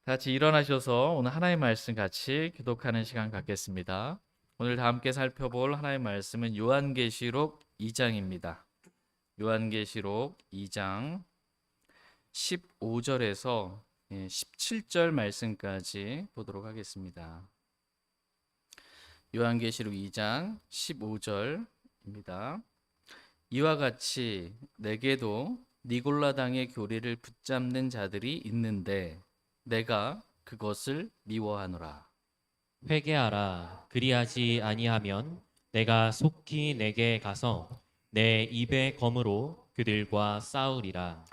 다 같이 일어나셔서 오늘 하나님의 말씀 같이 교독하는 시간 갖겠습니다. 오늘 다 함께 살펴볼 하나님의 말씀은 요한계시록 2장입니다. 요한계시록 2장 15절에서 17절 말씀까지 보도록 하겠습니다. 요한계시록 2장 15절입니다. 이와 같이 내게도 니골라당의 교리를 붙잡는 자들이 있는데 내가 그것을 미워하노라. 회개하라. 그리하지 아니하면 내가 속히 내게 가서 내 입의 검으로 그들과 싸우리라.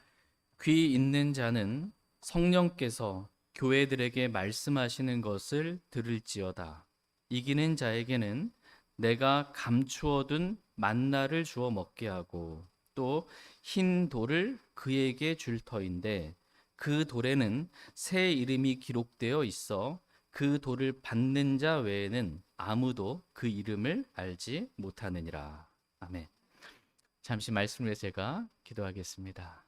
귀 있는 자는 성령께서 교회들에게 말씀하시는 것을 들을지어다. 이기는 자에게는 내가 감추어둔 만나를 주어 먹게 하고 또 흰 돌을 그에게 줄 터인데 그 돌에는 새 이름이 기록되어 있어 그 돌을 받는 자 외에는 아무도 그 이름을 알지 못하느니라. 아멘. 잠시 말씀을 위해 제가 기도하겠습니다.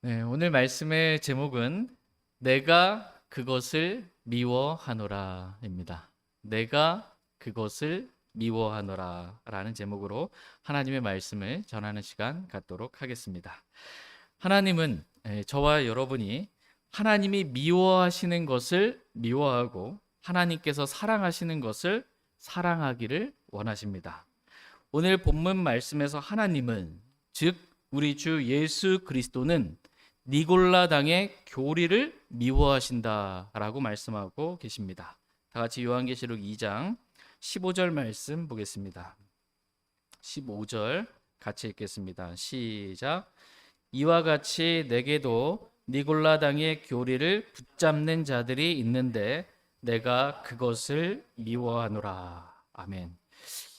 네, 오늘 말씀의 제목은 내가 그것을 미워하노라입니다. 내가 그것을 미워하노라 라는 제목으로 하나님의 말씀을 전하는 시간 갖도록 하겠습니다. 하나님은 저와 여러분이 하나님이 미워하시는 것을 미워하고 하나님께서 사랑하시는 것을 사랑하기를 원하십니다. 오늘 본문 말씀에서 하나님은 즉 우리 주 예수 그리스도는 니골라당의 교리를 미워하신다라고 말씀하고 계십니다. 다 같이 요한계시록 2장 15절 말씀 보겠습니다. 15절 같이 읽겠습니다. 시작. 이와 같이 내게도 니골라당의 교리를 붙잡는 자들이 있는데 내가 그것을 미워하노라. 아멘.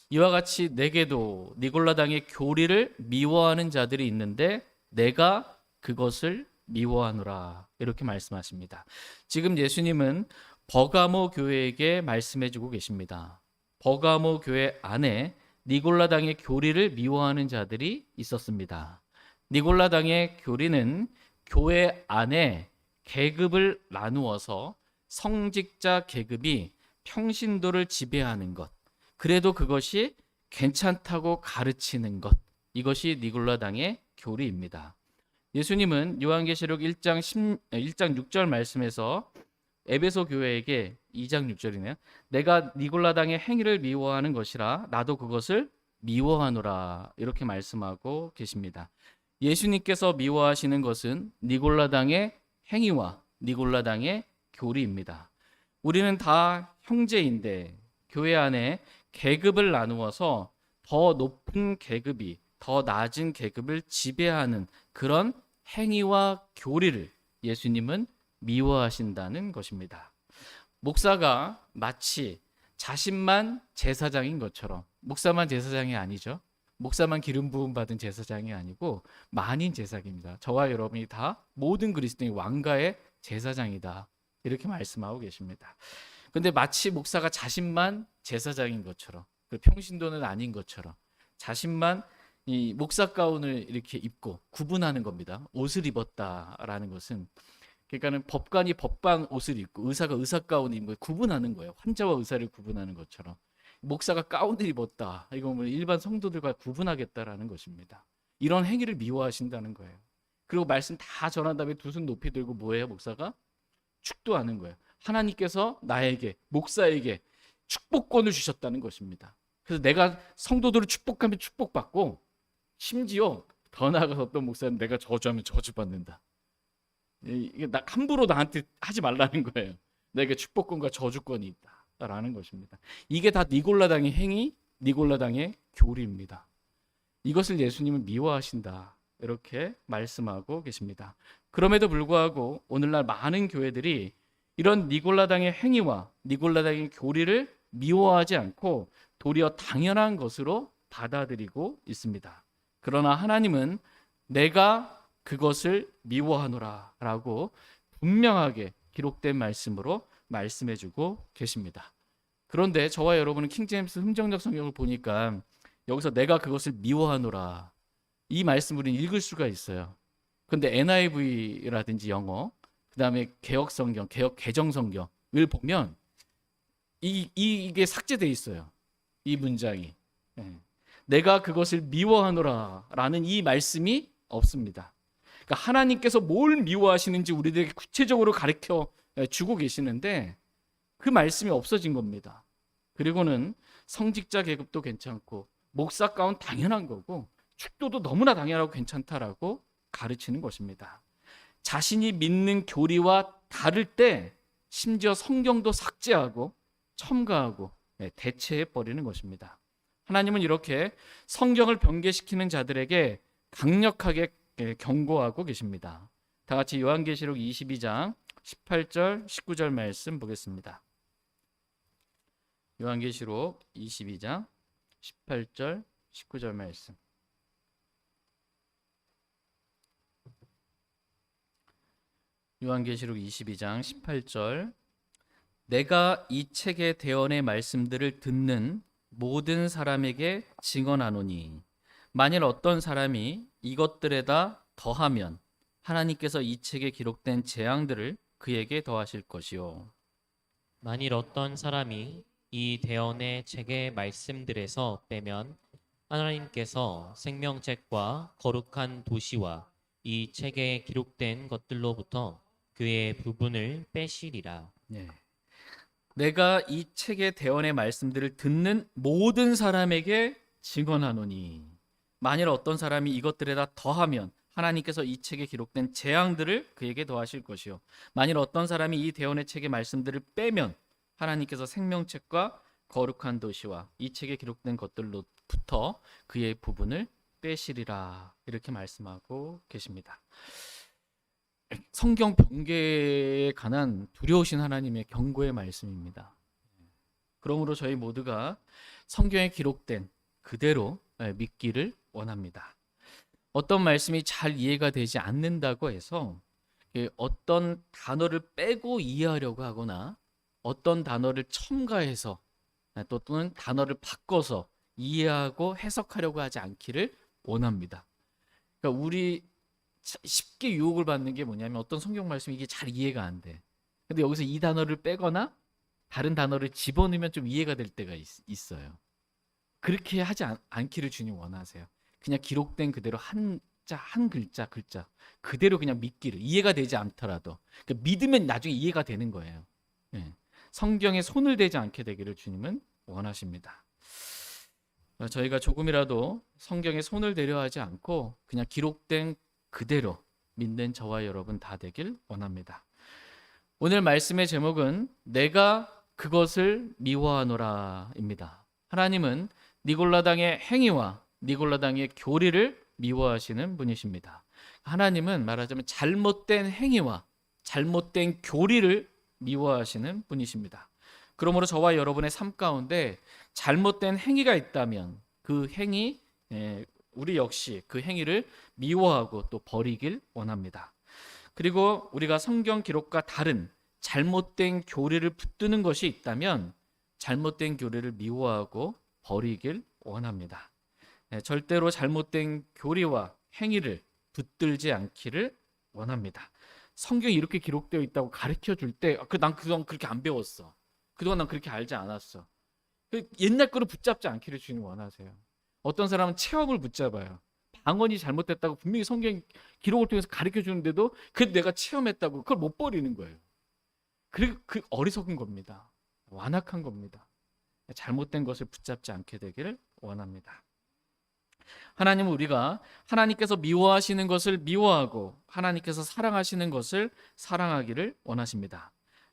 이와 같이 내게도 니골라당의 교리를 미워하는 자들이 있는데 내가 그것을 미워하노라. 이렇게 말씀하십니다. 지금 예수님은 버가모 교회에게 말씀해 주고 계십니다. 버가모 교회 안에 니골라당의 교리를 미워하는 자들이 있었습니다. 니골라당의 교리는 교회 안에 계급을 나누어서 성직자 계급이 평신도를 지배하는 것, 그래도 그것이 괜찮다고 가르치는 것, 이것이 니골라당의 교리입니다. 예수님은 요한계시록 1장 6절 말씀에서 에베소 교회에게 2장 6절이네요. 내가 니골라당의 행위를 미워하는 것이라 나도 그것을 미워하노라. 이렇게 말씀하고 계십니다. 예수님께서 미워하시는 것은 니골라당의 행위와 니골라당의 교리입니다. 우리는 다 형제인데 교회 안에 계급을 나누어서 더 높은 계급이 더 낮은 계급을 지배하는 그런 행위와 교리를 예수님은 미워하신다는 것입니다. 목사가 마치 자신만 제사장인 것처럼, 목사만 제사장이 아니죠. 목사만 기름 부음 받은 제사장이 아니고 만인 제사장입니다. 저와 여러분이 다 모든 그리스도인 왕가의 제사장이다. 이렇게 말씀하고 계십니다. 근데 마치 목사가 자신만 제사장인 것처럼, 평신도는 아닌 것처럼 자신만 이 목사 가운을 이렇게 입고 구분하는 겁니다. 옷을 입었다라는 것은, 그러니까는 법관이 법관 옷을 입고 의사가 의사 가운을 입고 구분하는 거예요. 환자와 의사를 구분하는 것처럼 목사가 가운을 입었다. 이건 일반 성도들과 구분하겠다라는 것입니다. 이런 행위를 미워하신다는 거예요. 그리고 말씀 다 전한 다음에 두 손 높이 들고 뭐예요? 목사가 축도하는 거예요. 하나님께서 나에게, 목사에게 축복권을 주셨다는 것입니다. 그래서 내가 성도들을 축복하면 축복받고, 심지어 더 나아가서 어떤 목사는 내가 저주하면 저주받는다. 이게 함부로 나한테 하지 말라는 거예요. 내게 축복권과 저주권이 있다라는 것입니다. 이게 다 니골라당의 행위, 니골라당의 교리입니다. 이것을 예수님은 미워하신다. 이렇게 말씀하고 계십니다. 그럼에도 불구하고 오늘날 많은 교회들이 이런 니골라당의 행위와 니골라당의 교리를 미워하지 않고 도리어 당연한 것으로 받아들이고 있습니다. 그러나 하나님은 내가 그것을 미워하노라 라고 분명하게 기록된 말씀으로 말씀해주고 계십니다. 그런데 저와 여러분은 킹제임스 흥정역 성경을 보니까 여기서 내가 그것을 미워하노라, 이 말씀을 읽을 수가 있어요. 근데 NIV라든지 영어, 그다음에 개혁 성경, 개혁 개정 성경을 보면 이게 삭제돼 있어요. 이 문장이. 예. 내가 그것을 미워하노라라는 이 말씀이 없습니다. 그러니까 하나님께서 뭘 미워하시는지 우리들에게 구체적으로 가르쳐 주고 계시는데 그 말씀이 없어진 겁니다. 그리고는 성직자 계급도 괜찮고 목사 가운 당연한 거고 축도도 너무나 당연하고 괜찮다라고 가르치는 것입니다. 자신이 믿는 교리와 다를 때 심지어 성경도 삭제하고 첨가하고 대체해 버리는 것입니다. 하나님은 이렇게 성경을 변개시키는 자들에게 강력하게 경고하고 계십니다. 다 같이 요한계시록 22장 18절 19절 말씀 보겠습니다. 요한계시록 22장 18절 19절 말씀. 요한계시록 22장 18절. 내가 이 책의 대언의 말씀들을 듣는 모든 사람에게 증언하노니 만일 어떤 사람이 이것들에다 더하면 하나님께서 이 책에 기록된 재앙들을 그에게 더하실 것이요. 만일 어떤 사람이 이 대언의 책의 말씀들에서 빼면 하나님께서 생명책과 거룩한 도시와 이 책에 기록된 것들로부터 그의 부분을 빼시리라. 네. 내가 이 책의 대언의 말씀들을 듣는 모든 사람에게 증언하노니 만일 어떤 사람이 이것들에다 더하면 하나님께서 이 책에 기록된 재앙들을 그에게 더하실 것이요 만일 어떤 사람이 이 대언의 책의 말씀들을 빼면 하나님께서 생명책과 거룩한 도시와 이 책에 기록된 것들로부터 그의 부분을 빼시리라 이렇게 말씀하고 계십니다. 성경 변개에 관한 두려우신 하나님의 경고의 말씀입니다. 그러므로 저희 모두가 성경에 기록된 그대로 믿기를 원합니다. 어떤 말씀이 잘 이해가 되지 않는다고 해서 어떤 단어를 빼고 이해하려고 하거나 어떤 단어를 첨가해서 또는 단어를 바꿔서 이해하고 해석하려고 하지 않기를 원합니다. 그러니까 우리 쉽게 유혹을 받는 게 뭐냐면 어떤 성경 말씀이 이게 잘 이해가 안 돼. 근데 여기서 이 단어를 빼거나 다른 단어를 집어넣으면 좀 이해가 될 때가 있어요. 그렇게 하지 않기를 주님 원하세요. 그냥 기록된 그대로 한자 한 글자 그대로 그냥 믿기를 이해가 되지 않더라도 그러니까 믿으면 나중에 이해가 되는 거예요. 네. 성경에 손을 대지 않게 되기를 주님은 원하십니다. 저희가 조금이라도 성경에 손을 대려 하지 않고 그냥 기록된 그대로 믿는 저와 여러분 다 되길 원합니다. 오늘 말씀의 제목은 내가 그것을 미워하노라입니다. 하나님은 니골라당의 행위와 니골라당의 교리를 미워하시는 분이십니다. 하나님은 말하자면 잘못된 행위와 잘못된 교리를 미워하시는 분이십니다. 그러므로 저와 여러분의 삶 가운데 잘못된 행위가 있다면 그 행위 우리 역시 그 행위를 미워하고 또 버리길 원합니다. 그리고 우리가 성경 기록과 다른 잘못된 교리를 붙드는 것이 있다면 잘못된 교리를 미워하고 버리길 원합니다. 절대로 잘못된 교리와 행위를 붙들지 않기를 원합니다. 성경이 이렇게 기록되어 있다고 가르쳐 줄 때 난 그동안 그렇게 안 배웠어. 그동안 난 그렇게 알지 않았어. 옛날 거를 붙잡지 않기를 주님 원하세요. 어떤 사람은 체험을 붙잡아요. 방언이 잘못됐다고 분명히 성경 기록을 통해서 가르쳐 주는데도 그 내가 체험했다고 그걸 못 버리는 거예요. 그리고 그 어리석은 겁니다. 완악한 겁니다. 잘못된 것을 붙잡지 않게 되기를 원합니다. 하나님은 우리가 하나님께서 미워하시는 것을 미워하고 하나님께서 사랑하시는 것을 사랑하기를 원하십니다.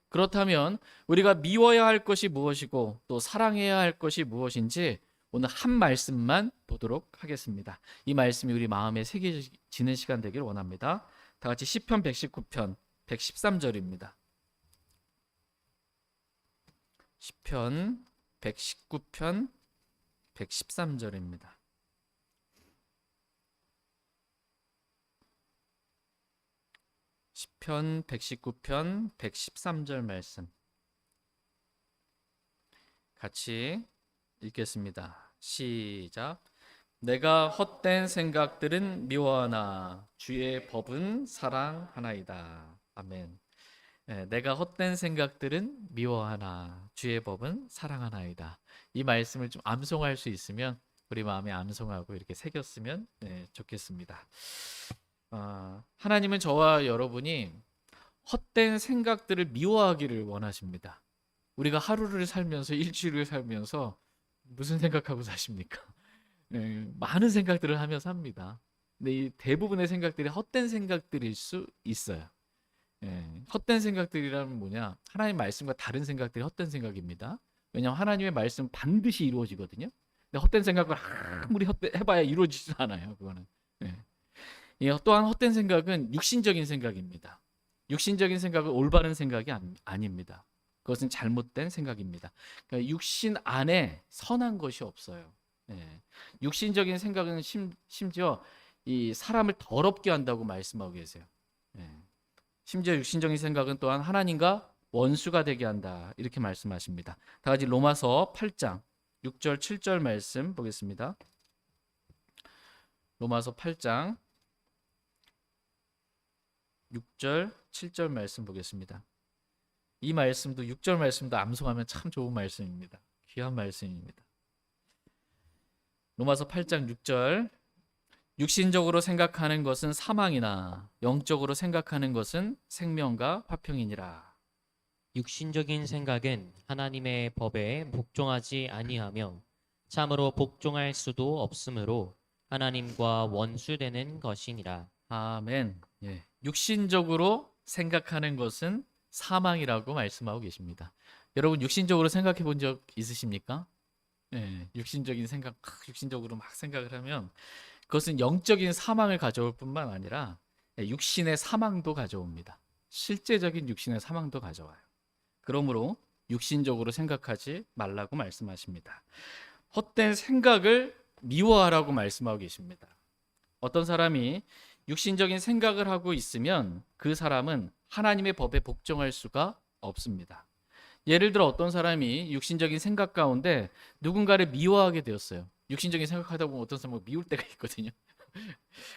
그렇다면 우리가 미워야 할 것이 무엇이고 또 사랑해야 할 것이 무엇인지 오늘 한 말씀만 보도록 하겠습니다. 이 말씀이 우리 마음에 새겨지는 시간 되기를 원합니다. 다 같이 시편 119편 113절입니다. 시편 119편 113절입니다. 시편 119편 113절 말씀 같이 읽겠습니다. 시작. 내가 헛된 생각들은 미워하나 주의 법은 사랑하나이다. 아멘. 내가 헛된 생각들은 미워하나 주의 법은 사랑하나이다. 이 말씀을 좀 암송할 수 있으면 우리 마음에 암송하고 이렇게 새겼으면 좋겠습니다. 하나님은 저와 여러분이 헛된 생각들을 미워하기를 원하십니다. 우리가 하루를 살면서 일주일을 살면서 무슨 생각하고 사십니까? 많은 생각들을 하며 삽니다. 근데 이 대부분의 생각들이 헛된 생각들일 수 있어요. 헛된 생각들이라면 뭐냐? 하나님 말씀과 다른 생각들이 헛된 생각입니다. 왜냐하면 하나님의 말씀 반드시 이루어지거든요. 근데 헛된 생각을 아무리 해봐야 이루어지지 않아요. 그거는. 예. 또한 헛된 생각은 육신적인 생각입니다. 육신적인 생각은 올바른 생각이 아닙니다. 그것은 잘못된 생각입니다. 그러니까 육신 안에 선한 것이 없어요. 육신적인 생각은 심지어 이 사람을 더럽게 한다고 말씀하고 계세요. 심지어 육신적인 생각은 또한 하나님과 원수가 되게 한다. 이렇게 말씀하십니다. 다 같이 로마서 8장 6절 7절 말씀 보겠습니다. 로마서 8장 6절 7절 말씀 보겠습니다. 이 말씀도 6절 말씀도 암송하면 참 좋은 말씀입니다. 귀한 말씀입니다. 로마서 8장 6절 육신적으로 생각하는 것은 사망이나 영적으로 생각하는 것은 생명과 화평이니라. 육신적인 생각은 하나님의 법에 복종하지 아니하며 참으로 복종할 수도 없으므로 하나님과 원수되는 것이니라. 아멘. 육신적으로 생각하는 것은 사망이라고 말씀하고 계십니다. 여러분 육신적으로 생각해 본 적 있으십니까? 육신적인 생각, 육신적으로 막 생각을 하면 그것은 영적인 사망을 가져올 뿐만 아니라 육신의 사망도 가져옵니다. 실제적인 육신의 사망도 가져와요. 그러므로 육신적으로 생각하지 말라고 말씀하십니다. 헛된 생각을 미워하라고 말씀하고 계십니다. 어떤 사람이 육신적인 생각을 하고 있으면 그 사람은 하나님의 법에 복종할 수가 없습니다. 예를 들어 어떤 사람이 육신적인 생각 가운데 누군가를 미워하게 되었어요. 육신적인 생각하다 보면 어떤 사람은 미울 때가 있거든요.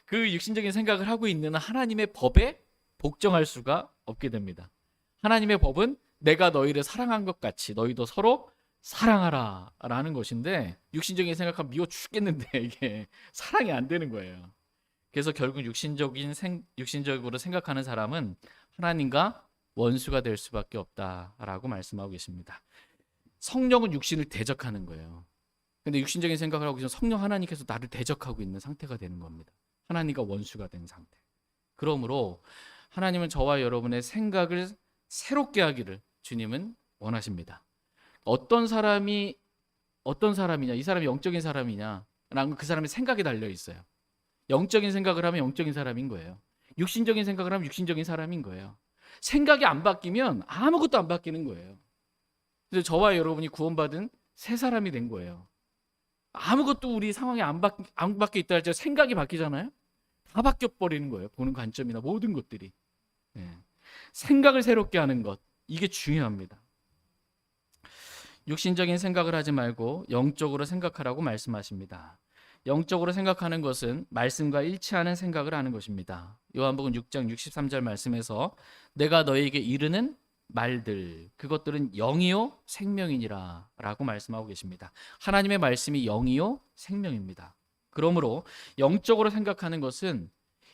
그 육신적인 생각을 하고 있는 하나님의 법에 복종할 수가 없게 됩니다. 하나님의 법은 내가 너희를 사랑한 것 같이 너희도 서로 사랑하라 라는 것인데 육신적인 생각하면 미워 죽겠는데 이게 사랑이 안 되는 거예요. 그래서 결국 육신적으로 생각하는 사람은 하나님과 원수가 될 수밖에 없다라고 말씀하고 계십니다. 성령은 육신을 대적하는 거예요. 근데 육신적인 생각을 하고 있으면 성령 하나님께서 나를 대적하고 있는 상태가 되는 겁니다. 하나님과 원수가 된 상태. 그러므로 하나님은 저와 여러분의 생각을 새롭게 하기를 주님은 원하십니다. 어떤 사람이냐, 이 사람이 영적인 사람이냐, 라는 그 사람의 생각에 달려 있어요. 영적인 생각을 하면 영적인 사람인 거예요. 육신적인 생각을 하면 육신적인 사람인 거예요. 생각이 안 바뀌면 아무것도 안 바뀌는 거예요. 그래서 저와 여러분이 구원받은 새 사람이 된 거예요. 아무것도 우리 상황이 안 바뀌어 있다 할지 생각이 바뀌잖아요. 다 바뀌어 버리는 거예요. 보는 관점이나 모든 것들이. 생각을 새롭게 하는 것, 이게 중요합니다. 육신적인 생각을 하지 말고 영적으로 생각하라고 말씀하십니다. 영적으로 생각하는 것은 말씀과 일치하는 생각을 하는 것입니다. 요한복음 6장 63절 말씀에서 내가 너희에게 이르는 말들 그것들은 영이요 생명이니라 라고 말씀하고 계십니다. 하나님의 말씀이 영이요 생명입니다. 그러므로 영적으로 생각하는 것은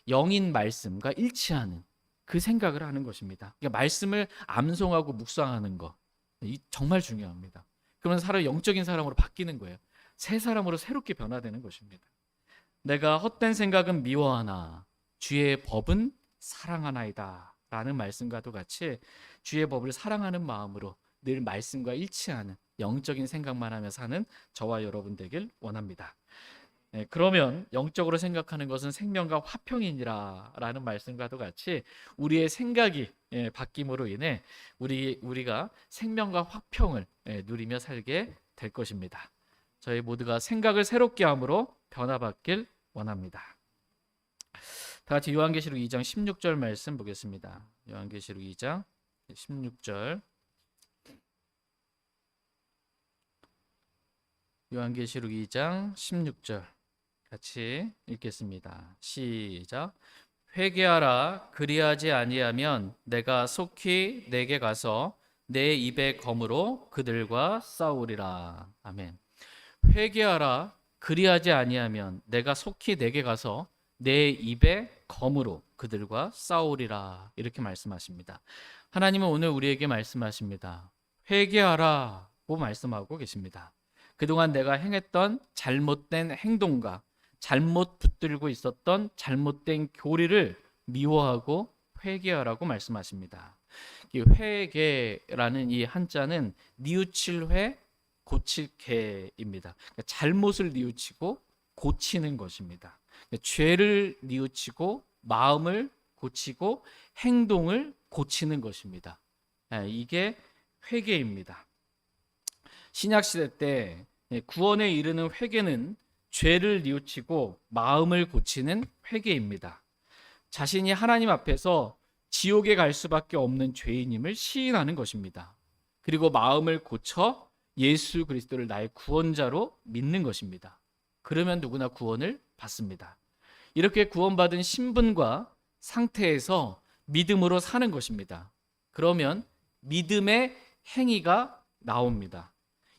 영인 말씀과 일치하는 그 생각을 하는 것입니다. 그러니까 말씀을 암송하고 묵상하는 것, 이 정말 중요합니다. 그러면 사람이 영적인 사람으로 바뀌는 거예요. 새 사람으로 새롭게 변화되는 것입니다. 내가 헛된 생각은 미워하나 주의 법은 사랑하나이다 라는 말씀과도 같이 주의 법을 사랑하는 마음으로 늘 말씀과 일치하는 영적인 생각만 하며 사는 저와 여러분 되길 원합니다. 그러면 영적으로 생각하는 것은 생명과 화평이니라 라는 말씀과도 같이 우리의 생각이 바뀜으로 인해 우리가 생명과 화평을 누리며 살게 될 것입니다. 저희 모두가 생각을 새롭게 함으로 변화받길 원합니다. 다 같이 요한계시록 2장 16절 말씀 보겠습니다. 요한계시록 2장 16절. 요한계시록 2장 16절 같이 읽겠습니다. 시작. 회개하라. 그리하지 아니하면 내가 속히 내게 가서 내 입의 검으로 그들과 싸우리라. 아멘. 회개하라. 그리하지 아니하면 내가 속히 내게 가서 내 입의 검으로 그들과 싸우리라. 이렇게 말씀하십니다. 하나님은 오늘 우리에게 말씀하십니다. 회개하라고 말씀하고 계십니다. 그동안 내가 행했던 잘못된 행동과 잘못 붙들고 있었던 잘못된 교리를 미워하고 회개하라고 말씀하십니다. 이 회개라는 이 한자는 뉘우칠 회, 고칠 개입니다. 그러니까 잘못을 뉘우치고 고치는 것입니다. 그러니까 죄를 뉘우치고 마음을 고치고 행동을 고치는 것입니다. 이게 회개입니다. 신약 시대 때 구원에 이르는 회개는 죄를 뉘우치고 마음을 고치는 회개입니다. 자신이 하나님 앞에서 지옥에 갈 수밖에 없는 죄인임을 시인하는 것입니다. 그리고 마음을 고쳐 예수 그리스도를 나의 구원자로 믿는 것입니다. 그러면 누구나 구원을 받습니다. 이렇게 구원받은 신분과 상태에서 믿음으로 사는 것입니다. 그러면 믿음의 행위가 나옵니다.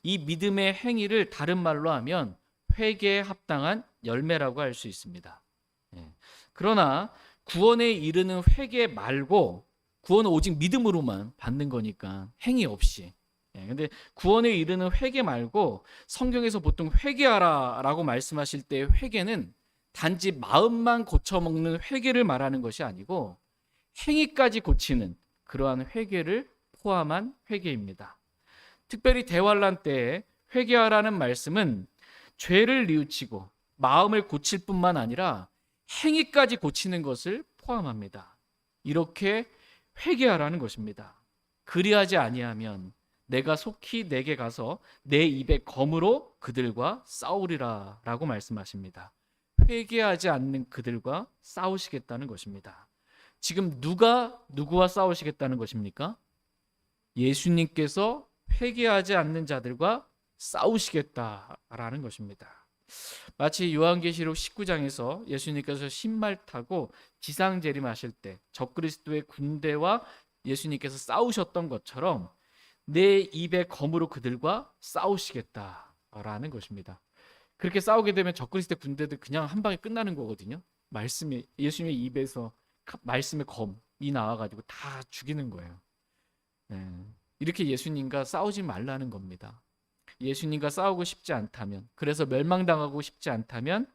이 믿음의 행위를 다른 말로 하면 회개에 합당한 열매라고 할 수 있습니다. 그러나 구원에 이르는 회개 말고, 구원은 오직 믿음으로만 받는 거니까 행위 없이. 근데 구원에 이르는 회개 말고 성경에서 보통 회개하라라고 말씀하실 때 회개는 단지 마음만 고쳐먹는 회개를 말하는 것이 아니고 행위까지 고치는 그러한 회개를 포함한 회개입니다. 특별히 대환란 때에 회개하라는 말씀은 죄를 뉘우치고 마음을 고칠 뿐만 아니라 행위까지 고치는 것을 포함합니다. 이렇게 회개하라는 것입니다. 그리하지 아니하면 내가 속히 내게 가서 내 입의 검으로 그들과 싸우리라 라고 말씀하십니다. 회개하지 않는 그들과 싸우시겠다는 것입니다. 지금 누가 누구와 싸우시겠다는 것입니까? 예수님께서 회개하지 않는 자들과 싸우시겠다라는 것입니다. 마치 요한계시록 19장에서 예수님께서 신말 타고 지상 재림하실 때 적그리스도의 군대와 예수님께서 싸우셨던 것처럼 내 입의 검으로 그들과 싸우시겠다라는 것입니다. 그렇게 싸우게 되면 적그리스도의 군대들 그냥 한 방에 끝나는 거거든요. 말씀이, 예수님의 입에서 말씀의 검이 나와가지고 다 죽이는 거예요. 이렇게 예수님과 싸우지 말라는 겁니다. 예수님과 싸우고 싶지 않다면, 그래서 멸망당하고 싶지 않다면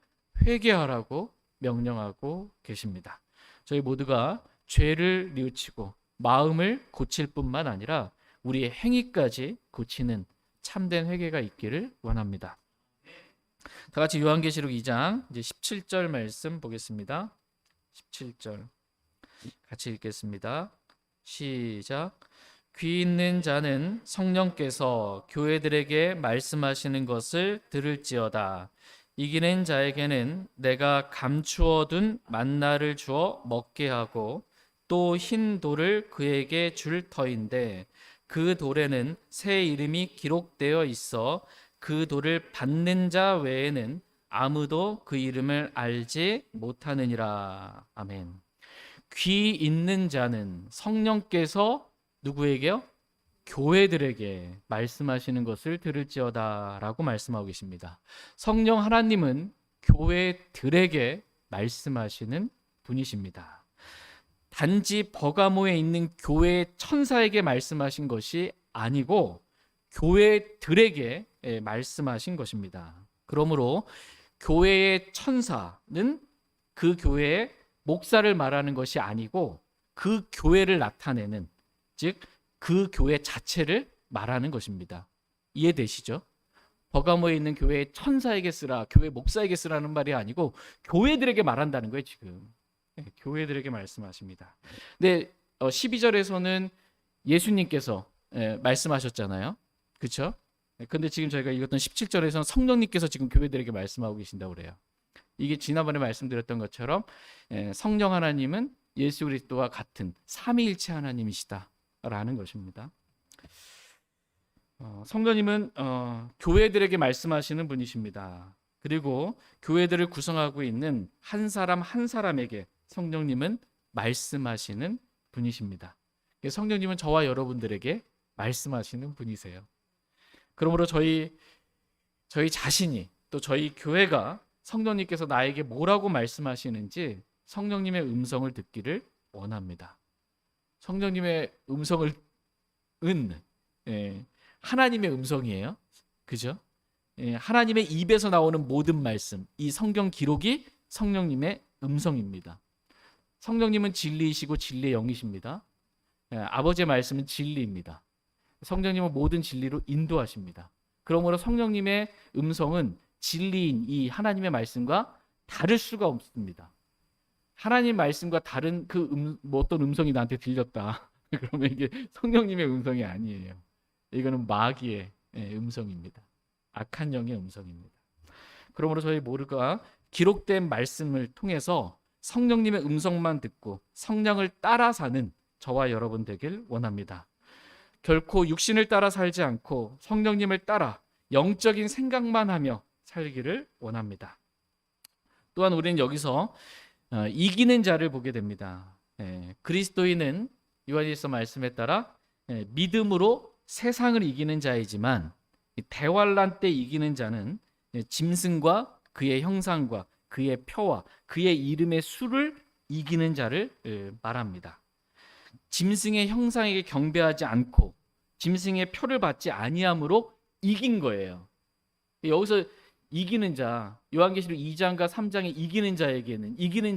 회개하라고 명령하고 계십니다. 저희 모두가 죄를 뉘우치고 마음을 고칠 뿐만 아니라 우리의 행위까지 고치는 참된 회개가 있기를 원합니다. 다 같이 요한계시록 2장 이제 17절 말씀 보겠습니다. 17절 같이 읽겠습니다. 시작. 귀 있는 자는 성령께서 교회들에게 말씀하시는 것을 들을지어다. 이기는 자에게는 내가 감추어둔 만나를 주어 먹게 하고 또 흰 돌을 그에게 줄 터인데 그 돌에는 새 이름이 기록되어 있어 그 돌을 받는 자 외에는 아무도 그 이름을 알지 못하느니라. 아멘. 귀 있는 자는 성령께서 누구에게요? 교회들에게 말씀하시는 것을 들을지어다 라고 말씀하고 계십니다. 성령 하나님은 교회들에게 말씀하시는 분이십니다. 단지 버가모에 있는 교회 천사에게 말씀하신 것이 아니고 교회들에게 말씀하신 것입니다. 그러므로 교회의 천사는 그 교회의 목사를 말하는 것이 아니고 그 교회를 나타내는, 즉 그 교회 자체를 말하는 것입니다. 이해되시죠? 버가모에 있는 교회의 천사에게 쓰라, 교회 목사에게 쓰라는 말이 아니고 교회들에게 말한다는 거예요. 지금 교회들에게 말씀하십니다. 근데 12절에서는 예수님께서 말씀하셨잖아요. 그렇죠? 근데 지금 저희가 읽었던 17절에서는 성령님께서 지금 교회들에게 말씀하고 계신다고 그래요. 이게 지난번에 말씀드렸던 것처럼 성령 하나님은 예수 그리스도와 같은 삼위일체 하나님이시다라는 것입니다. 성령님은 교회들에게 말씀하시는 분이십니다. 그리고 교회들을 구성하고 있는 한 사람 한 사람에게 성령님은 말씀하시는 분이십니다. 성령님은 저와 여러분들에게 말씀하시는 분이세요. 그러므로 저희 자신이 또 저희 교회가 성령님께서 나에게 뭐라고 말씀하시는지 성령님의 음성을 듣기를 원합니다. 성령님의 음성을 하나님의 음성이에요. 그죠? 하나님의 입에서 나오는 모든 말씀, 이 성경 기록이 성령님의 음성입니다. 성령님은 진리이시고 진리의 영이십니다. 아버지의 말씀은 진리입니다. 성령님은 모든 진리로 인도하십니다. 그러므로 성령님의 음성은 진리인 이 하나님의 말씀과 다를 수가 없습니다. 하나님 말씀과 다른 어떤 음성이 나한테 들렸다. 그러면 이게 성령님의 음성이 아니에요. 이거는 마귀의 음성입니다. 악한 영의 음성입니다. 그러므로 저희 모두가 기록된 말씀을 통해서 성령님의 음성만 듣고 성령을 따라 사는 저와 여러분 되길 원합니다. 결코 육신을 따라 살지 않고 성령님을 따라 영적인 생각만 하며 살기를 원합니다. 또한 우리는 여기서 이기는 자를 보게 됩니다. 그리스도인은 요한일서 말씀에 따라 믿음으로 세상을 이기는 자이지만 대환란 때 이기는 자는 짐승과 그의 형상과 그의 표와 그의 이름의 수를 이기는 자를 말합니다. 짐승의 형상에게 경배하지 않고 짐승의 표를 받지 아니함으로 이긴 거예요. 여기서 이기는 자, 요한계시록 2장과 3장에 이기는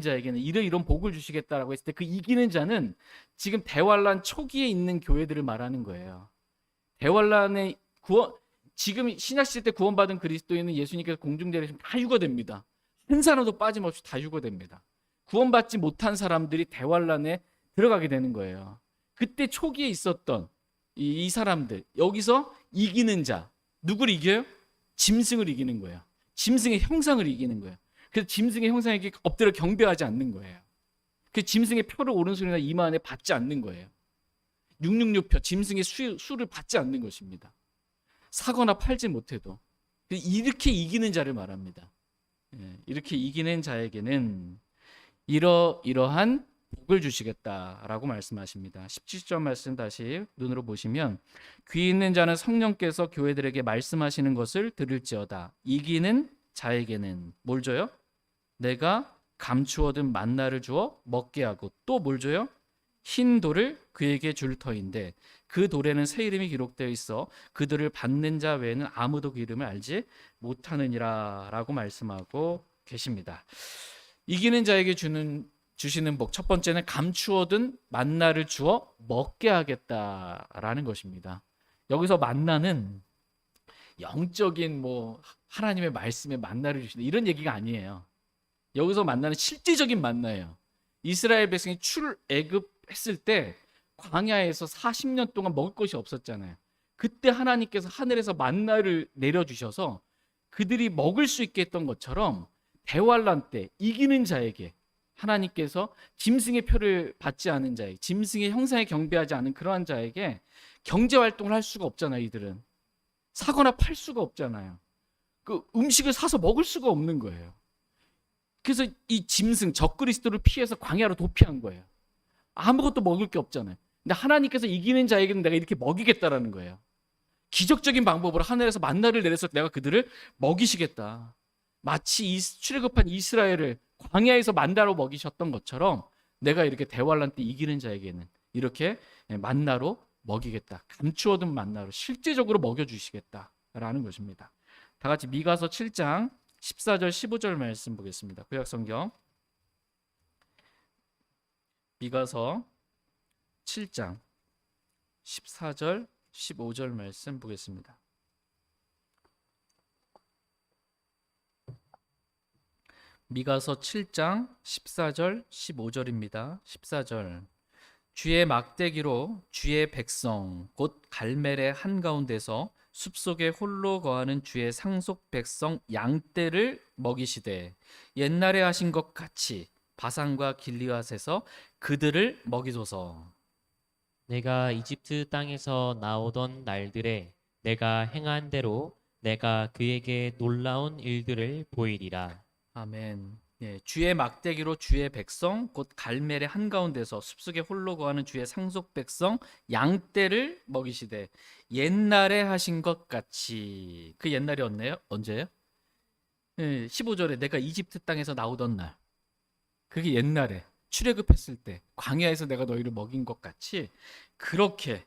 자에게는 이런 복을 주시겠다라고 했을 때 그 이기는 자는 지금 대환란 초기에 있는 교회들을 말하는 거예요. 대환란의 지금 신약 시대 때 구원받은 그리스도인은 예수님께서 공중대리시면 다 유거됩니다. 한 사람도 빠짐없이 다 유거됩니다. 구원받지 못한 사람들이 대환란에 들어가게 되는 거예요. 그때 초기에 있었던 이 사람들, 여기서 이기는 자, 누구를 이겨요? 짐승을 이기는 거예요. 짐승의 형상을 이기는 거예요. 그래서 짐승의 형상에게 엎드려 경배하지 않는 거예요. 그 짐승의 표를 오른손이나 이마 안에 받지 않는 거예요. 666표, 짐승의 수를 받지 않는 것입니다. 사거나 팔지 못해도 이렇게 이기는 자를 말합니다. 이렇게 이기는 자에게는 이러한 복을 주시겠다라고 말씀하십니다. 17절 말씀 다시 눈으로 보시면 귀 있는 자는 성령께서 교회들에게 말씀하시는 것을 들을지어다. 이기는 자에게는 뭘 줘요? 내가 감추어둔 만나를 주어 먹게 하고 또 뭘 줘요? 흰 돌을 그에게 줄 터인데 그 돌에는 새 이름이 기록되어 있어 그들을 받는 자 외에는 아무도 그 이름을 알지 못하느니라 라고 말씀하고 계십니다. 이기는 자에게 주시는 복, 첫 번째는 감추어둔 만나를 주어 먹게 하겠다라는 것입니다. 여기서 만나는 영적인 하나님의 말씀에 만나를 주신다 이런 얘기가 아니에요. 여기서 만나는 실제적인 만나예요. 이스라엘 백성이 출애굽했을 때 광야에서 40년 동안 먹을 것이 없었잖아요. 그때 하나님께서 하늘에서 만나를 내려주셔서 그들이 먹을 수 있게 했던 것처럼 대환란 때 이기는 자에게 하나님께서 짐승의 표를 받지 않은 자에게, 짐승의 형상에 경배하지 않은 그러한 자에게 경제활동을 할 수가 없잖아요. 이들은 사거나 팔 수가 없잖아요. 그 음식을 사서 먹을 수가 없는 거예요. 그래서 이 짐승 적그리스도를 피해서 광야로 도피한 거예요. 아무것도 먹을 게 없잖아요. 근데 하나님께서 이기는 자에게는 내가 이렇게 먹이겠다라는 거예요. 기적적인 방법으로 하늘에서 만나를 내려서 내가 그들을 먹이시겠다. 마치 출애굽한 이스라엘을 광야에서 만나로 먹이셨던 것처럼 내가 이렇게 대환란 때 이기는 자에게는 이렇게 만나로 먹이겠다. 감추어둔 만나로 실제적으로 먹여주시겠다라는 것입니다. 다 같이 미가서 7장 14절 15절 말씀 보겠습니다. 구약성경 미가서 7장 14절 15절 말씀 보겠습니다. 미가서 7장 14절 15절입니다. 14절 주의 막대기로 주의 백성 곧 갈멜의 한가운데서 숲속에 홀로 거하는 주의 상속 백성 양떼를 먹이시되 옛날에 하신 것 같이 바산과 길리앗에서 그들을 먹이소서. 내가 이집트 땅에서 나오던 날들에 내가 행한 대로 내가 그에게 놀라운 일들을 보이리라. 아멘. 예, 주의 막대기로 주의 백성 곧 갈멜의 한가운데서 숲속에 홀로 거하는 주의 상속 백성 양떼를 먹이시되 옛날에 하신 것 같이. 그 옛날이 언제예요? 예, 15절에 내가 이집트 땅에서 나오던 날. 그게 옛날에 출애굽했을 때 광야에서 내가 너희를 먹인 것 같이 그렇게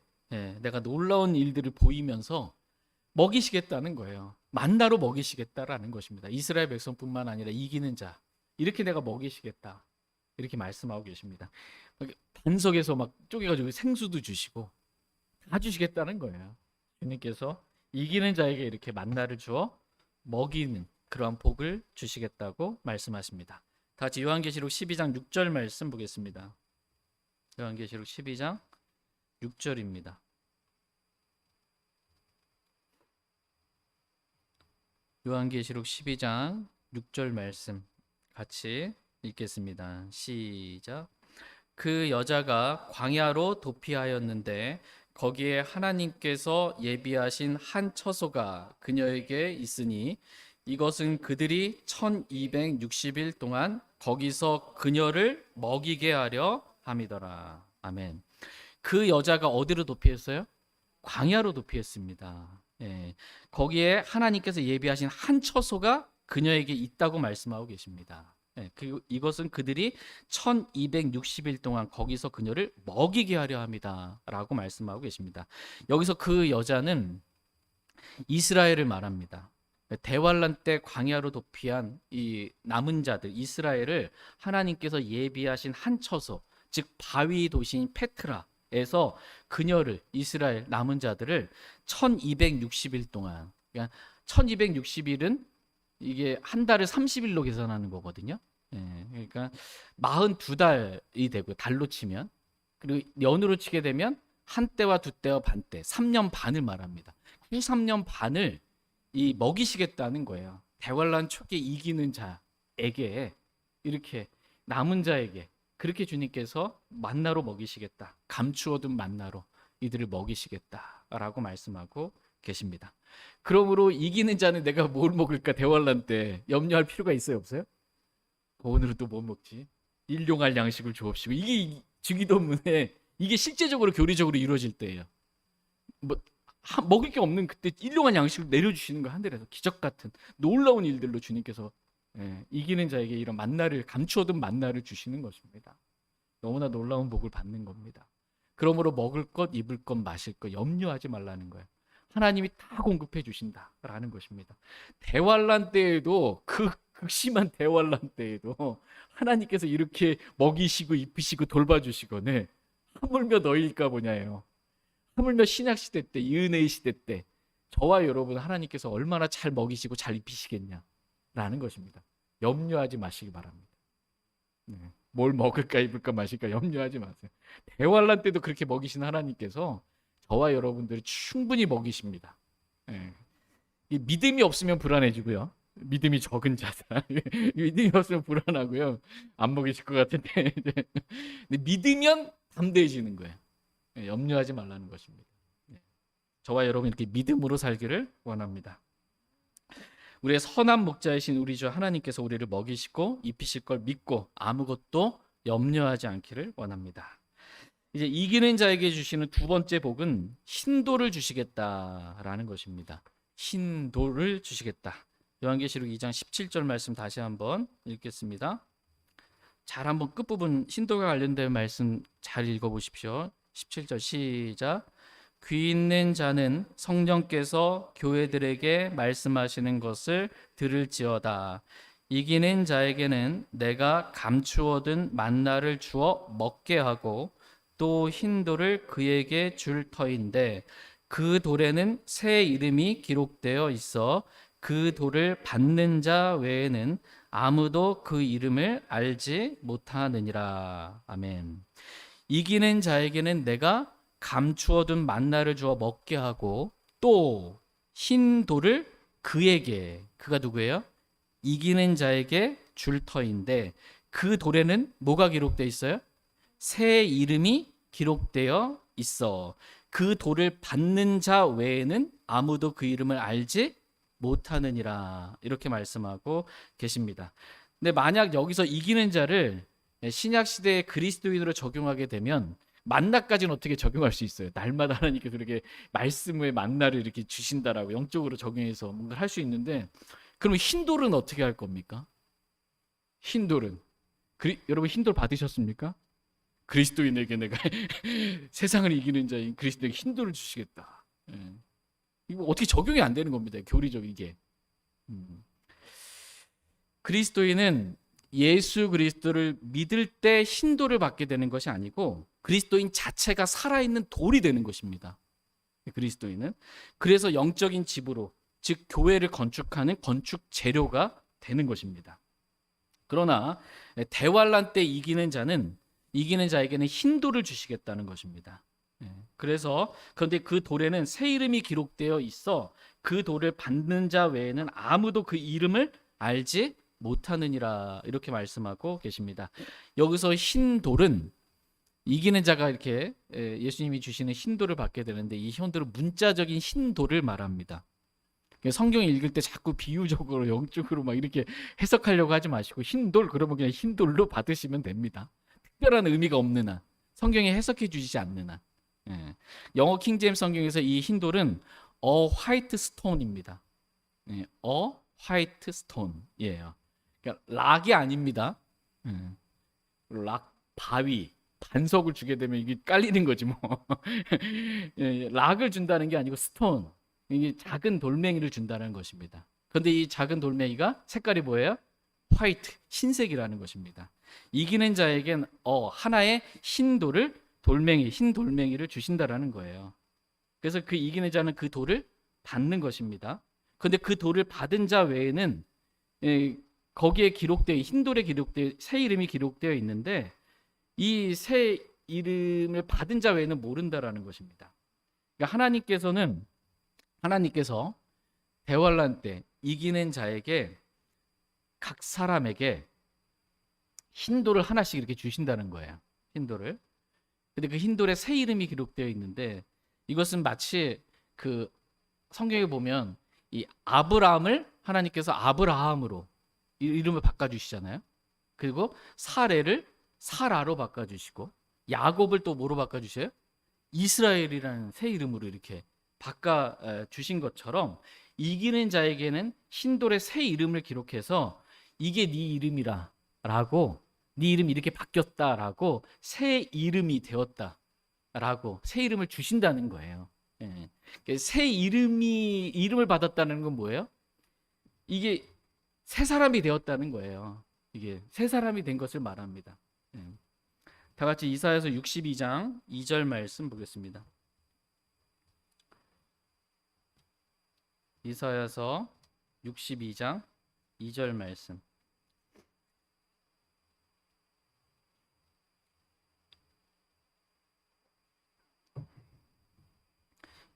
내가 놀라운 일들을 보이면서 먹이시겠다는 거예요. 만나로 먹이시겠다라는 것입니다. 이스라엘 백성뿐만 아니라 이기는 자 이렇게 내가 먹이시겠다 이렇게 말씀하고 계십니다. 반석에서 막 쪼개가지고 생수도 주시고 다 주시겠다는 거예요. 주님께서 이기는 자에게 이렇게 만나를 주어 먹이는 그러한 복을 주시겠다고 말씀하십니다. 다 같이 요한계시록 12장 6절 말씀 보겠습니다. 요한계시록 12장 6절입니다. 요한계시록 12장 6절 말씀 같이 읽겠습니다. 시작. 그 여자가 광야로 도피하였는데 거기에 하나님께서 예비하신 한 처소가 그녀에게 있으니 이것은 그들이 1260일 동안 거기서 그녀를 먹이게 하려 함이더라. 아멘. 그 여자가 어디로 도피했어요? 광야로 도피했습니다. 예, 거기에 하나님께서 예비하신 한 처소가 그녀에게 있다고 말씀하고 계십니다. 예, 이것은 그들이 1260일 동안 거기서 그녀를 먹이게 하려 합니다 라고 말씀하고 계십니다. 여기서 그 여자는 이스라엘을 말합니다. 대환란 때 광야로 도피한 이 남은 자들 이스라엘을 하나님께서 예비하신 한 처소, 즉 바위 도시인 페트라에서 그녀를 이스라엘 남은 자들을 1260일 동안, 그러니까 1260일은 이게 한 달을 30일로 계산하는 거거든요. 예, 그러니까 42달이 되고 달로 치면, 그리고 연으로 치게 되면 한 때와 두 때와 반 때, 3년 반을 말합니다. 그 3년 반을 이 먹이시겠다는 거예요. 대환란 초기에 이기는 자에게, 이렇게 남은 자에게 그렇게 주님께서 만나로 먹이시겠다. 감추어둔 만나로 이들을 먹이시겠다라고 말씀하고 계십니다. 그러므로 이기는 자는 내가 뭘 먹을까 대환란 때 염려할 필요가 있어요, 없어요? 오늘은 또 뭐 먹지? 일용할 양식을 주옵시고. 이게 주기도문에 이게 실제적으로 교리적으로 이루어질 때예요. 뭐 먹을 게 없는 그때 일용할 양식을 내려주시는 거 하늘에서 기적 같은 놀라운 일들로 주님께서 이기는 자에게 이런 만나를 감추어둔 만나를 주시는 것입니다. 너무나 놀라운 복을 받는 겁니다. 그러므로 먹을 것, 입을 것, 마실 것 염려하지 말라는 거예요. 하나님이 다 공급해 주신다라는 것입니다. 대환란 때에도 그 극심한 대환란 때에도 하나님께서 이렇게 먹이시고 입히시고 돌봐주시거늘 하물며 너희일까 보냐예요. 하물며 신약 시대 때, 이 은혜의 시대 때 저와 여러분 하나님께서 얼마나 잘 먹이시고 잘 입히시겠냐라는 것입니다. 염려하지 마시기 바랍니다. 뭘 먹을까 입을까 마실까 염려하지 마세요. 대환란 때도 그렇게 먹이신 하나님께서 저와 여러분들을 충분히 먹이십니다. 이 믿음이 없으면 불안해지고요. 믿음이 적은 자다. 믿음이 없으면 불안하고요. 안 먹이실 것 같은데. 근데 믿으면 담대해지는 거예요. 염려하지 말라는 것입니다. 저와 여러분 이렇게 믿음으로 살기를 원합니다. 우리의 선한 목자이신 우리 주 하나님께서 우리를 먹이시고 입히실 걸 믿고 아무것도 염려하지 않기를 원합니다. 이제 이기는 자에게 주시는 두 번째 복은 흰돌을 주시겠다라는 것입니다. 흰돌을 주시겠다. 요한계시록 2장 17절 말씀 다시 한번 읽겠습니다. 잘 한번 끝부분 흰돌과 관련된 말씀 잘 읽어보십시오. 17절 시작. 귀 있는 자는 성령께서 교회들에게 말씀하시는 것을 들을지어다. 이기는 자에게는 내가 감추어둔 만나를 주어 먹게 하고 또 흰 돌을 그에게 줄 터인데 그 돌에는 새 이름이 기록되어 있어 그 돌을 받는 자 외에는 아무도 그 이름을 알지 못하느니라. 아멘. 이기는 자에게는 내가 감추어둔 만나를 주어 먹게 하고 또 흰 돌을 그에게, 그가 누구예요? 이기는 자에게 줄 터인데 그 돌에는 뭐가 기록되어 있어요? 새 이름이 기록되어 있어. 그 돌을 받는 자 외에는 아무도 그 이름을 알지 못하느니라. 이렇게 말씀하고 계십니다. 근데 만약 여기서 이기는 자를 신약 시대의 그리스도인으로 적용하게 되면 만나까지는 어떻게 적용할 수 있어요? 날마다 하나님께서 그렇게 말씀의 만나를 이렇게 주신다라고 영적으로 적용해서 뭔가 할 수 있는데, 그러면 흰돌은 어떻게 할 겁니까? 흰돌은 여러분 흰돌 받으셨습니까? 그리스도인에게 내가 세상을 이기는 자인 그리스도에게 흰돌을 주시겠다. 예. 이거 어떻게 적용이 안 되는 겁니다. 교리적 이게. 그리스도인은 예수 그리스도를 믿을 때 흰돌을 받게 되는 것이 아니고 그리스도인 자체가 살아있는 돌이 되는 것입니다. 그리스도인은 그래서 영적인 집으로, 즉 교회를 건축하는 건축 재료가 되는 것입니다. 그러나 대환란 때 이기는 자에게는 흰 돌을 주시겠다는 것입니다. 그래서 그런데 그 돌에는 새 이름이 기록되어 있어 그 돌을 받는 자 외에는 아무도 그 이름을 알지 못하느니라, 이렇게 말씀하고 계십니다. 여기서 흰 돌은 이기는 자가 이렇게 예수님이 주시는 흰 돌을 받게 되는데, 이 흰 돌은 문자적인 흰 돌을 말합니다. 성경 읽을 때 자꾸 비유적으로 영적으로 막 이렇게 해석하려고 하지 마시고 흰 돌 그러면 그냥 흰 돌로 받으시면 됩니다. 특별한 의미가 없는 한, 성경에 해석해 주시지 않는 한. 영어 킹제임스 성경에서 이 흰 돌은 a white stone입니다. a white stone이에요. 그러니까 락이 아닙니다. 락 바위 반석을 주게 되면 이게 깔리는 거지 뭐. 락을 준다는 게 아니고 스톤, 이게 작은 돌멩이를 준다는 것입니다. 그런데 이 작은 돌멩이가 색깔이 뭐예요? 화이트, 흰색이라는 것입니다. 이기는 자에겐 하나의 흰 돌멩이를 주신다라는 거예요. 그래서 그 이기는 자는 그 돌을 받는 것입니다. 그런데 그 돌을 받은 자 외에는 거기에 흰 돌에 기록되어 새 이름이 기록되어 있는데, 이 새 이름을 받은 자 외에는 모른다라는 것입니다. 그러니까 하나님께서 대환란 때 이기는 자에게, 각 사람에게 흰 돌을 하나씩 이렇게 주신다는 거예요. 흰 돌을. 근데 그 흰 돌에 새 이름이 기록되어 있는데, 이것은 마치 그 성경에 보면 이 아브라함을 하나님께서 아브라함으로 이름을 바꿔주시잖아요. 그리고 사레를 사라로 바꿔주시고, 야곱을 또 뭐로 바꿔주셔요? 이스라엘이라는 새 이름으로 이렇게 바꿔주신 것처럼, 이기는 자에게는 흰돌에 새 이름을 기록해서 이게 네 이름이라 라고, 네 이름이 이렇게 바뀌었다라고, 새 이름이 되었다라고 새 이름을 주신다는 거예요. 새 이름을 받았다는 건 뭐예요? 이게 새 사람이 되었다는 거예요. 이게 새 사람이 된 것을 말합니다. 다 같이 이사야서 62장 2절 말씀 보겠습니다. 이사야서 62장 2절 말씀.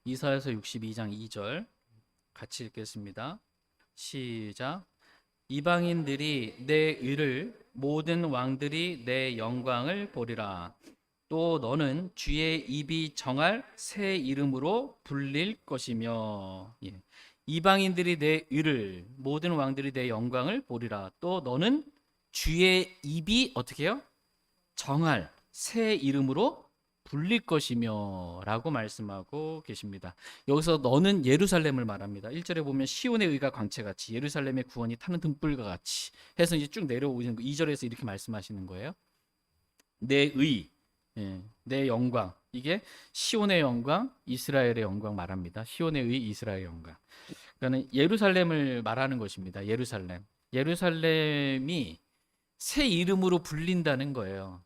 이사야서 62장 2절 같이 읽겠습니다. 시작. 이방인들이 내 의를, 모든 왕들이 내 영광을 보리라. 또 너는 주의 입이 정할 새 이름으로 불릴 것이며. 이방인들이 내 의를, 모든 왕들이 내 영광을 보리라. 또 너는 주의 입이 어떻게 해요? 정할 새 이름으로 불릴 것이며 라고 말씀하고 계십니다. 여기서 너는 예루살렘을 말합니다. 1절에 보면 시온의 의가 광채같이, 예루살렘의 구원이 타는 등불과 같이 해서 이제 쭉 내려오시는 거, 2절에서 이렇게 말씀하시는 거예요. 내 의, 내 영광, 이게 시온의 영광, 이스라엘의 영광 말합니다. 시온의 의, 이스라엘의 영광. 그러니까 예루살렘을 말하는 것입니다. 예루살렘이 새 이름으로 불린다는 거예요.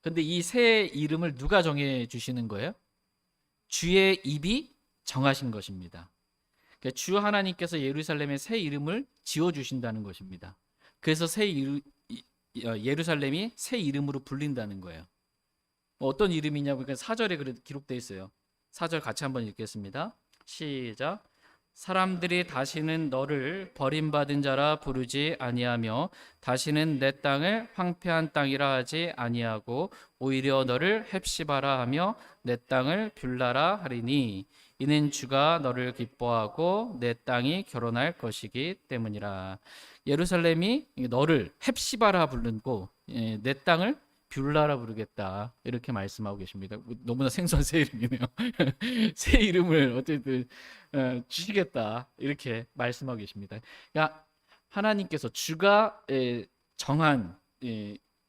근데 이 새 이름을 누가 정해 주시는 거예요? 주의 입이 정하신 것입니다. 그러니까 주 하나님께서 예루살렘에 새 이름을 지어 주신다는 것입니다. 그래서 예루살렘이 새 이름으로 불린다는 거예요. 어떤 이름이냐고, 그러니까 4절에 기록되어 있어요. 4절 같이 한번 읽겠습니다. 시작. 사람들이 다시는 너를 버림받은 자라 부르지 아니하며 다시는 내 땅을 황폐한 땅이라 하지 아니하고 오히려 너를 헵시바라 하며 내 땅을 뷰라라 하리니 이는 주가 너를 기뻐하고 내 땅이 결혼할 것이기 때문이라. 예루살렘이 너를 헵시바라 부르고 내 땅을 뷰라라 부르겠다 이렇게 말씀하고 계십니다. 너무나 생소한 새 이름이네요. 새 이름을 어쨌든 주시겠다 이렇게 말씀하고 계십니다. 그러니까 하나님께서 주가 정한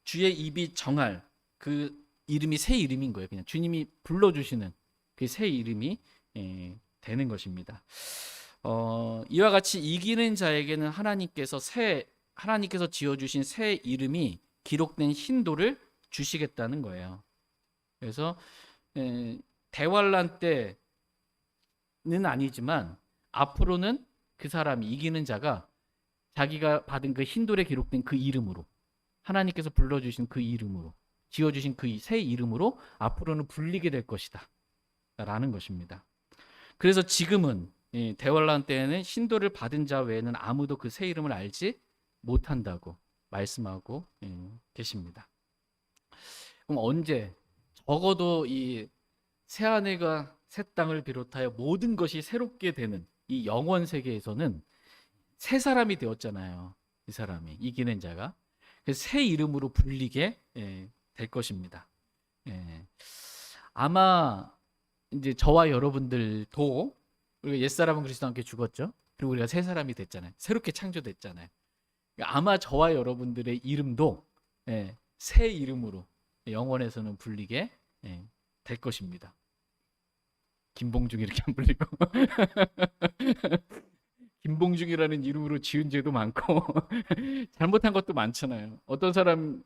주의 입이 정할 그 이름이 새 이름인 거예요. 그냥 주님이 불러주시는 그 새 이름이 되는 것입니다. 이와 같이 이기는 자에게는 하나님께서 지어주신 새 이름이 기록된 힌도를 주시겠다는 거예요. 그래서 대환란 때는 아니지만 앞으로는 그 사람이 이기는 자가 자기가 받은 그 힌돌에 기록된 그 이름으로 하나님께서 불러주신 그 이름으로 지어주신 그 새 이름으로 앞으로는 불리게 될 것이다 라는 것입니다. 그래서 지금은 대환란 때에는 힌돌을 받은 자 외에는 아무도 그 새 이름을 알지 못한다고 말씀하고 계십니다. 그럼 언제 적어도 이 새하늘과 새 땅을 비롯하여 모든 것이 새롭게 되는 이 영원 세계에서는 새 사람이 되었잖아요. 이 사람이 이기는 자가 그래서 새 이름으로 불리게 될 것입니다. 아마 이제 저와 여러분들도 우리가 옛사람은 그리스도와 함께 죽었죠. 그리고 우리가 새 사람이 됐잖아요. 새롭게 창조됐잖아요. 아마 저와 여러분들의 이름도 새 이름으로 영원에서는 불리게 될 것입니다. 김봉중 이렇게 안 불리고 김봉중이라는 이름으로 지은 죄도 많고 잘못한 것도 많잖아요. 어떤 사람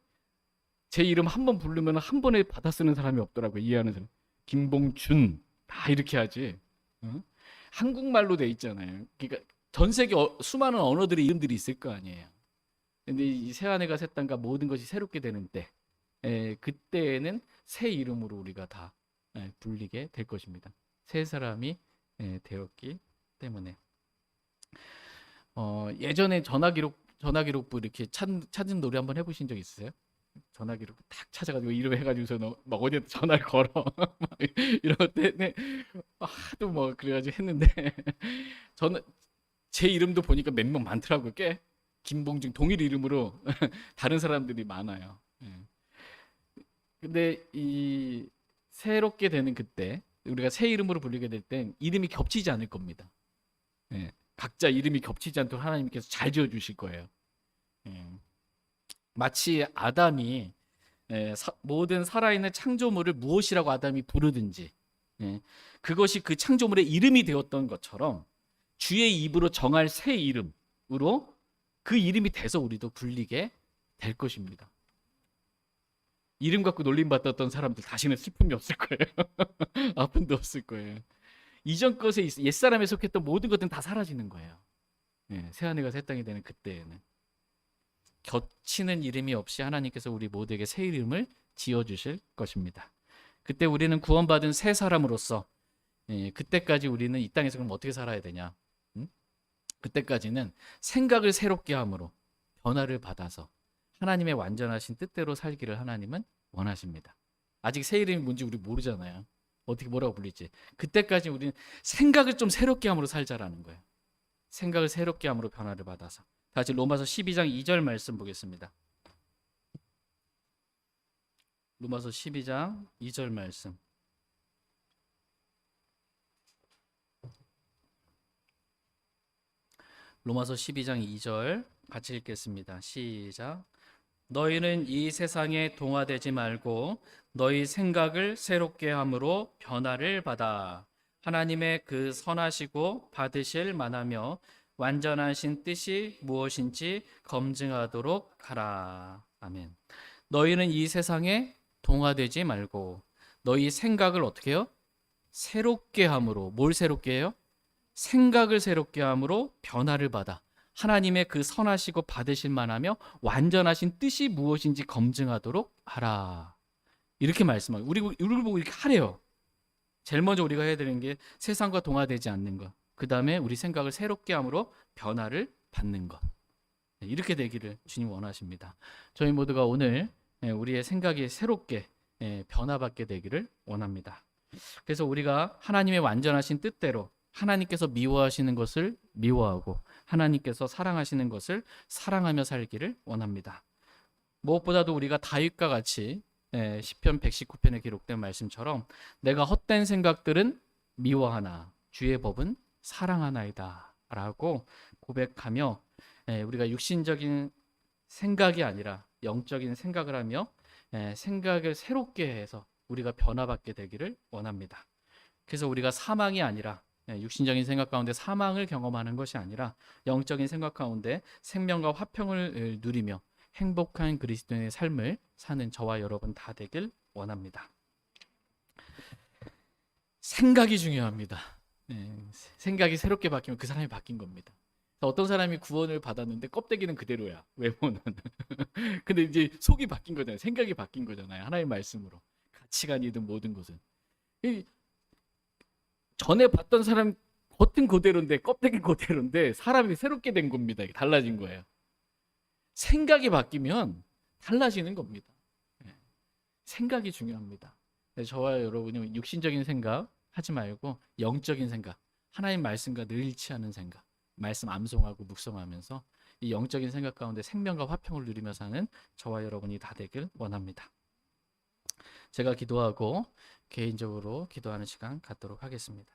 제 이름 한 번 부르면 한 번에 받아 쓰는 사람이 없더라고요. 이해하는 사람. 김봉준 다 이렇게 하지. 한국말로 돼 있잖아요. 그러니까 전 세계 수많은 언어들의 이름들이 있을 거 아니에요. 근데 이 새하늘과 새 땅과 모든 것이 새롭게 되는 때 그때에는 새 이름으로 우리가 다 불리게 될 것입니다. 새 사람이 되었기 때문에 예전에 전화기록부 이렇게 찾은 놀이 한번 해보신 적 있으세요? 전화기록 딱 찾아가지고 이름 해가지고서 막 어디에 전화를 걸어 막 이런 것 때문에 하도 뭐 그래가지고 했는데 저는 제 이름도 보니까 몇 명 많더라고요. 꽤 김봉중 동일 이름으로 다른 사람들이 많아요. 근데 이 새롭게 되는 그때 우리가 새 이름으로 불리게 될 땐 이름이 겹치지 않을 겁니다. 각자 이름이 겹치지 않도록 하나님께서 잘 지어 주실 거예요. 마치 아담이 모든 살아있는 창조물을 무엇이라고 아담이 부르든지 그것이 그 창조물의 이름이 되었던 것처럼 주의 입으로 정할 새 이름으로 그 이름이 돼서 우리도 불리게 될 것입니다. 이름 갖고 놀림받았던 사람들 다시는 슬픔이 없을 거예요. 아픔도 없을 거예요. 이전 것에 옛사람에 속했던 모든 것들은 다 사라지는 거예요. 새하늘과 새 땅이 되는 그때에는 겹치는 이름이 없이 하나님께서 우리 모두에게 새 이름을 지어주실 것입니다. 그때 우리는 구원받은 새 사람으로서 그때까지 우리는 이 땅에서 그럼 어떻게 살아야 되냐? 그때까지는 생각을 새롭게 함으로 변화를 받아서 하나님의 완전하신 뜻대로 살기를 하나님은 원하십니다. 아직 새 이름이 뭔지 우리 모르잖아요. 어떻게 뭐라고 불리지? 그때까지 우리는 생각을 좀 새롭게 함으로 살자라는 거예요. 생각을 새롭게 함으로 변화를 받아서. 다시 로마서 12장 2절 말씀 보겠습니다. 로마서 12장 2절 말씀. 로마서 12장 2절 같이 읽겠습니다. 시작. 너희는 이 세상에 동화되지 말고 너희 생각을 새롭게 함으로 변화를 받아 하나님의 그 선하시고 받으실 만하며 완전하신 뜻이 무엇인지 검증하도록 하라. 아멘. 너희는 이 세상에 동화되지 말고 너희 생각을 어떻게 해요? 새롭게 함으로. 뭘 새롭게 해요? 생각을 새롭게 함으로 변화를 받아 하나님의 그 선하시고 받으실 만하며 완전하신 뜻이 무엇인지 검증하도록 하라. 이렇게 말씀하고 우리를 보고 이렇게 하래요. 제일 먼저 우리가 해야 되는 게 세상과 동화되지 않는 것. 그 다음에 우리 생각을 새롭게 함으로 변화를 받는 것. 네, 이렇게 되기를 주님 원하십니다. 저희 모두가 오늘 우리의 생각이 새롭게 변화받게 되기를 원합니다. 그래서 우리가 하나님의 완전하신 뜻대로 하나님께서 미워하시는 것을 미워하고 하나님께서 사랑하시는 것을 사랑하며 살기를 원합니다. 무엇보다도 우리가 다윗과 같이 시편 119편에 기록된 말씀처럼 내가 헛된 생각들은 미워하나 주의 법은 사랑하나이다 라고 고백하며 우리가 육신적인 생각이 아니라 영적인 생각을 하며 생각을 새롭게 해서 우리가 변화받게 되기를 원합니다. 그래서 우리가 사망이 아니라 육신적인 생각 가운데 사망을 경험하는 것이 아니라 영적인 생각 가운데 생명과 화평을 누리며 행복한 그리스도인의 삶을 사는 저와 여러분 다 되길 원합니다. 생각이 중요합니다. 생각이 새롭게 바뀌면 그 사람이 바뀐 겁니다. 어떤 사람이 구원을 받았는데 껍데기는 그대로야, 외모는. 근데 이제 속이 바뀐 거잖아요. 생각이 바뀐 거잖아요. 하나님의 말씀으로. 가치관이든 모든 것은. 전에 봤던 사람 겉은 그대로인데 껍데기 그대로인데 사람이 새롭게 된 겁니다. 달라진 거예요. 생각이 바뀌면 달라지는 겁니다. 생각이 중요합니다. 저와 여러분이 육신적인 생각 하지 말고 영적인 생각, 하나님 말씀과 늘 일치하는 생각, 말씀 암송하고 묵송하면서 이 영적인 생각 가운데 생명과 화평을 누리며 사는 저와 여러분이 다 되길 원합니다. 제가 기도하고 개인적으로 기도하는 시간 갖도록 하겠습니다.